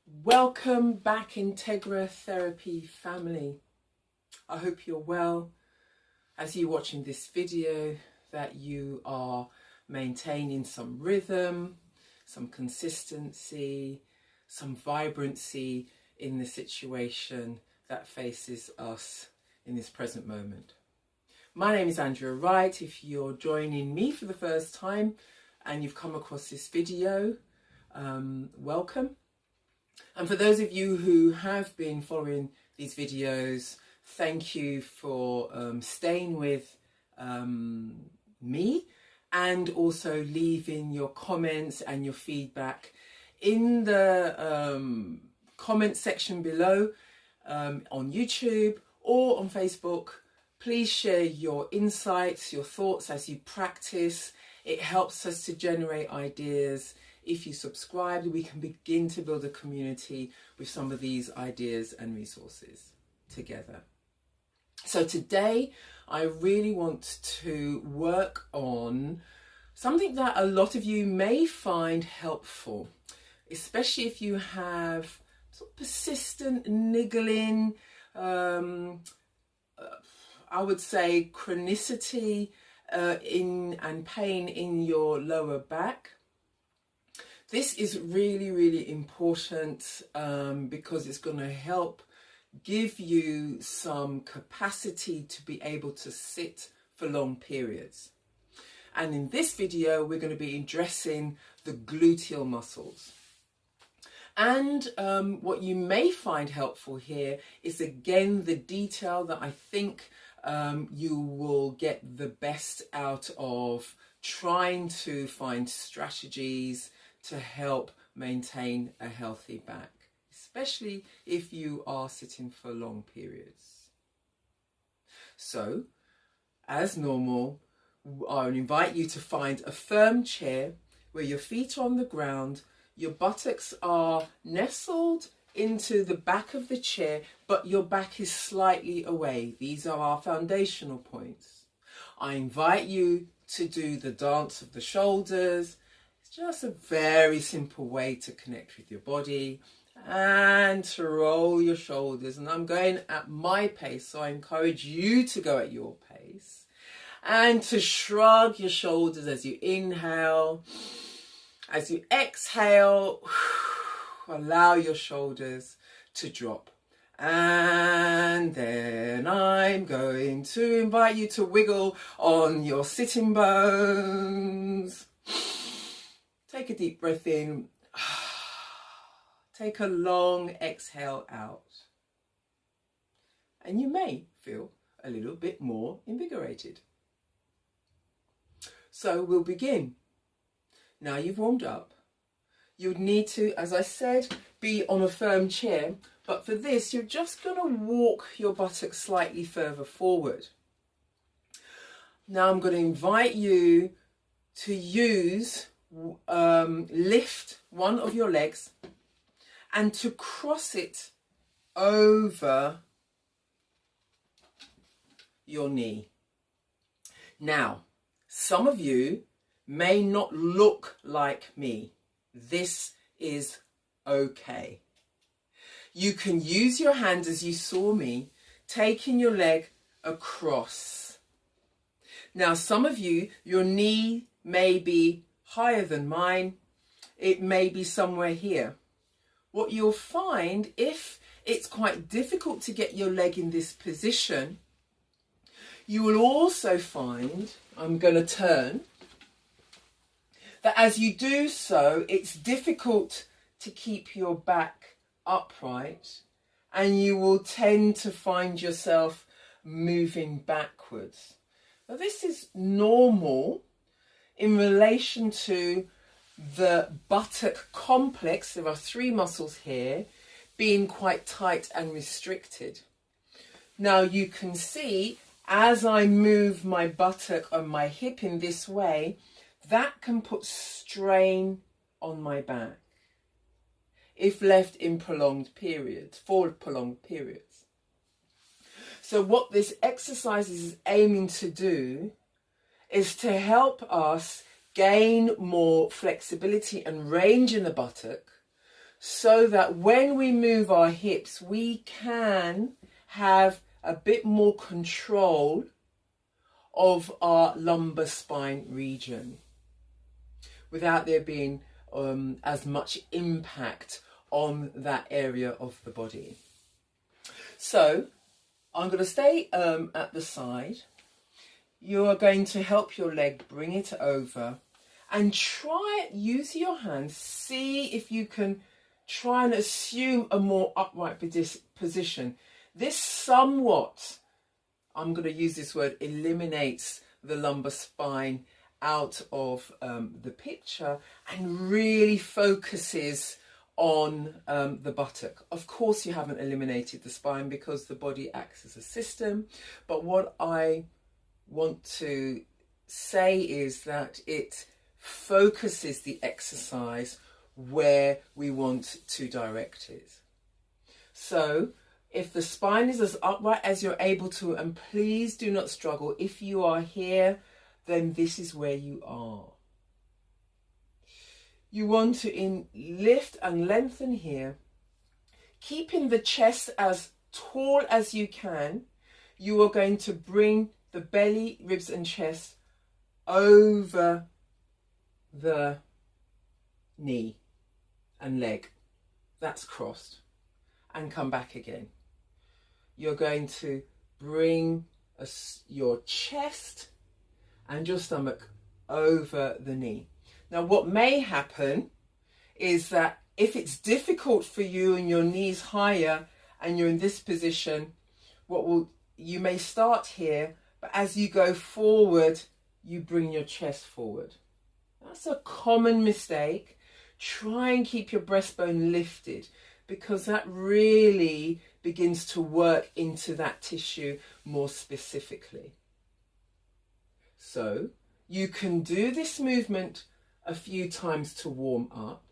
Welcome back, Integra Therapy family. I hope you're well. As you're watching this video, that you are maintaining some rhythm, some consistency, some vibrancy in the situation that faces us in this present moment. My name is Andrea Wright. If you're joining me for the first time and you've come across this video, welcome. And for those of you who have been following these videos, thank you for staying with me and also leaving your comments and your feedback in the comment section below on YouTube or on Facebook. Please share your insights, your thoughts as you practice. It helps us to generate ideas. If you subscribe, we can begin to build a community with some of these ideas and resources together. So today, I really want to work on something that a lot of you may find helpful, especially if you have sort of persistent niggling, I would say chronicity and pain in your lower back. This is really, really important because it's going to help give you some capacity to be able to sit for long periods. And in this video, we're going to be addressing the gluteal muscles. And what you may find helpful here is, again, the detail that I think you will get the best out of trying to find strategies to help maintain a healthy back, especially if you are sitting for long periods. So, as normal, I would invite you to find a firm chair where your feet are on the ground, your buttocks are nestled into the back of the chair, but your back is slightly away. These are our foundational points. I invite you to do the dance of the shoulders. Just a very simple way to connect with your body and to roll your shoulders. And I'm going at my pace, so I encourage you to go at your pace. And to shrug your shoulders as you inhale. As you exhale, allow your shoulders to drop. And then I'm going to invite you to wiggle on your sitting bones. Take a deep breath in. Take a long exhale out. And you may feel a little bit more invigorated. So we'll begin. Now you've warmed up. You would need to, as I said, be on a firm chair. But for this, you're just going to walk your buttocks slightly further forward. Now I'm going to invite you to lift one of your legs and to cross it over your knee. Now, some of you may not look like me. This is okay. You can use your hand as you saw me, taking your leg across. Now, some of you, your knee may be higher than mine. It may be somewhere here. What you'll find, if it's quite difficult to get your leg in this position, you will also find, I'm going to turn, that as you do so, it's difficult to keep your back upright and you will tend to find yourself moving backwards. Now, this is normal in relation to the buttock complex. There are three muscles here being quite tight and restricted. Now you can see as I move my buttock and my hip in this way, that can put strain on my back if left in prolonged periods, for prolonged periods. So what this exercise is aiming to do is to help us gain more flexibility and range in the buttock so that when we move our hips, we can have a bit more control of our lumbar spine region without there being as much impact on that area of the body. So I'm going to stay at the side. You are going to help your leg, bring it over, and use your hands, see if you can try and assume a more upright position. This somewhat, I'm going to use this word, eliminates the lumbar spine out of the picture and really focuses on the buttock. Of course, you haven't eliminated the spine because the body acts as a system, but what I want to say is that it focuses the exercise where we want to direct it. So if the spine is as upright as you're able to, and please do not struggle, if you are here, then this is where you are. You want to lift and lengthen here, keeping the chest as tall as you can. You are going to bring the belly, ribs and chest over the knee and leg. That's crossed. And come back again. You're going to bring your chest and your stomach over the knee. Now, what may happen is that if it's difficult for you and your knee's higher and you're in this position, you may start here, but as you go forward, you bring your chest forward. That's a common mistake. Try and keep your breastbone lifted, because that really begins to work into that tissue more specifically. So you can do this movement a few times to warm up.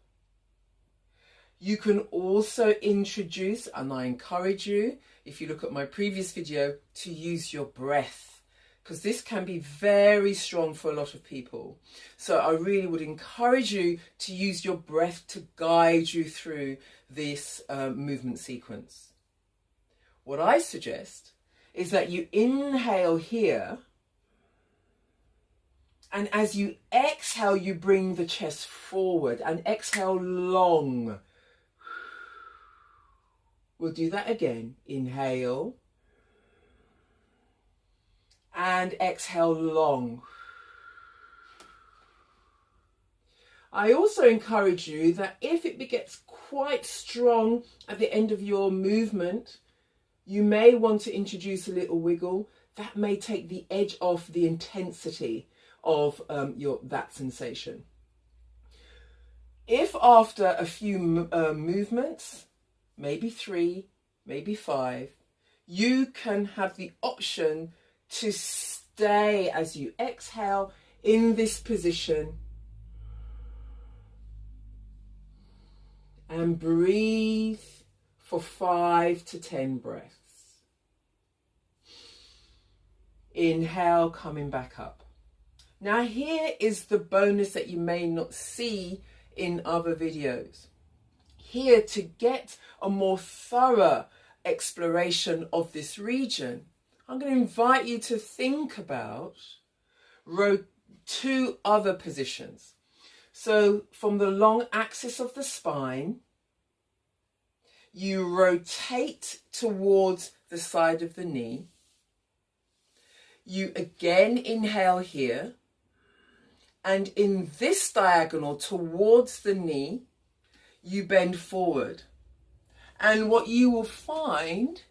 You can also introduce, and I encourage you, if you look at my previous video, to use your breath, because this can be very strong for a lot of people. So I really would encourage you to use your breath to guide you through this movement sequence. What I suggest is that you inhale here, and as you exhale, you bring the chest forward and exhale long. We'll do that again. Inhale and exhale long. I also encourage you that if it gets quite strong at the end of your movement, you may want to introduce a little wiggle. That may take the edge off the intensity of that sensation. If after a few movements, maybe 3, maybe 5, you can have the option to stay as you exhale in this position and breathe for 5 to 10 breaths. Inhale, coming back up. Now here is the bonus that you may not see in other videos. Here, to get a more thorough exploration of this region, I'm going to invite you to think about 2 other positions. So from the long axis of the spine, you rotate towards the side of the knee. You again inhale here, and in this diagonal towards the knee, you bend forward. And what you will find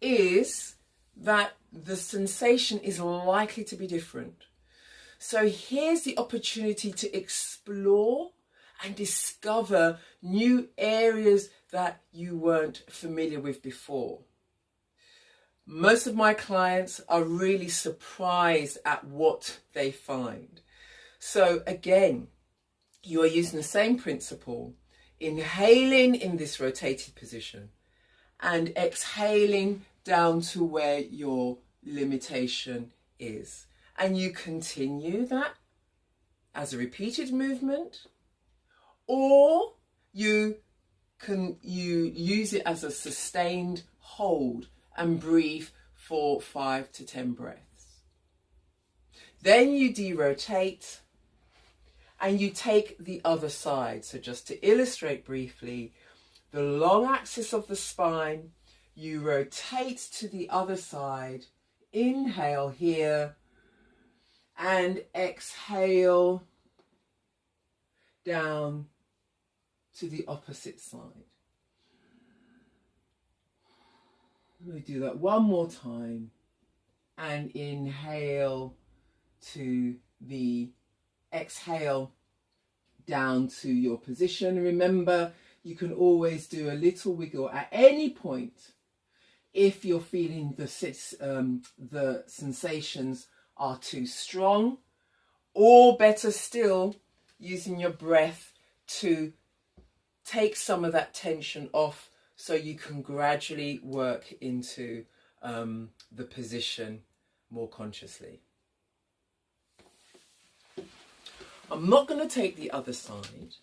is that the sensation is likely to be different. So here's the opportunity to explore and discover new areas that you weren't familiar with before. Most of my clients are really surprised at what they find. So again, you are using the same principle, inhaling in this rotated position and exhaling down to where your limitation is. And you continue that as a repeated movement, or you can you use it as a sustained hold and breathe for 5 to 10 breaths. Then you derotate and you take the other side. So just to illustrate briefly, the long axis of the spine, you rotate to the other side, inhale here, and exhale down to the opposite side. We do that one more time, and inhale to the exhale down to your position. Remember, you can always do a little wiggle at any point if you're feeling the sensations are too strong, or better still, using your breath to take some of that tension off so you can gradually work into the position more consciously. I'm not going to take the other side,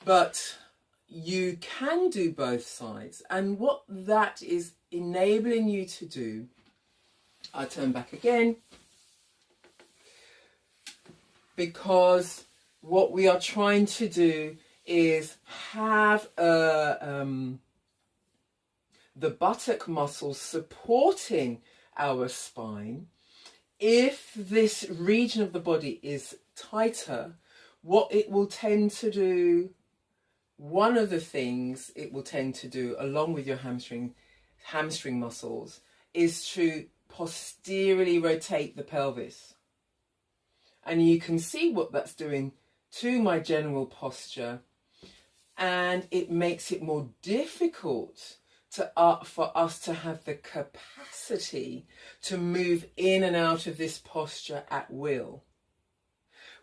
but you can do both sides. And what that is enabling you to do, I'll turn back again, because what we are trying to do is have the buttock muscles supporting our spine. If this region of the body is tighter, what it will tend to do, one of the things it will tend to do along with your hamstring muscles, is to posteriorly rotate the pelvis. And you can see what that's doing to my general posture, and it makes it more difficult for us to have the capacity to move in and out of this posture at will.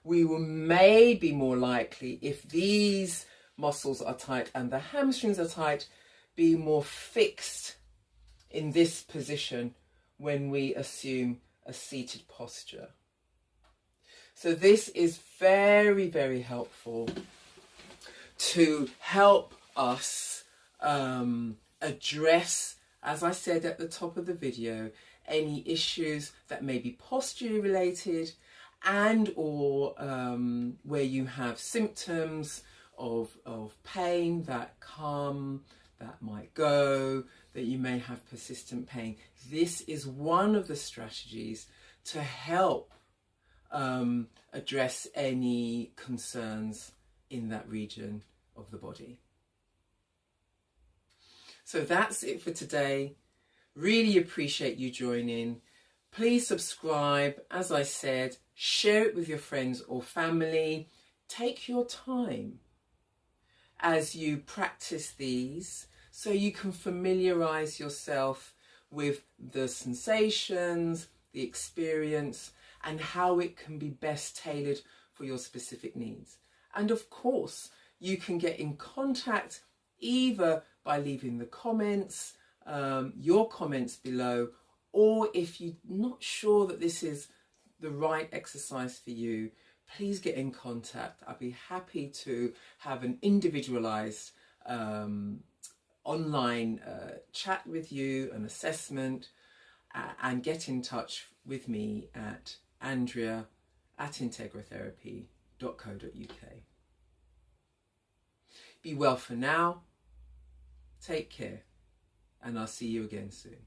We may be more likely, if these muscles are tight and the hamstrings are tight, be more fixed in this position when we assume a seated posture. So this is very, very helpful to help us address, as I said at the top of the video, any issues that may be posture related, and or where you have symptoms of pain that come, that might go, that you may have persistent pain. This is one of the strategies to help address any concerns in that region of the body. So that's it for today. Really appreciate you joining. Please subscribe. As I said, share it with your friends or family. Take your time as you practice these so you can familiarize yourself with the sensations, the experience, and how it can be best tailored for your specific needs. And of course, you can get in contact either by leaving the comments, your comments below, or if you're not sure that this is the right exercise for you, please get in contact. I'll be happy to have an individualized online chat with you, an assessment, and get in touch with me at andrea@integratherapy.co.uk. Be well for now, take care, and I'll see you again soon.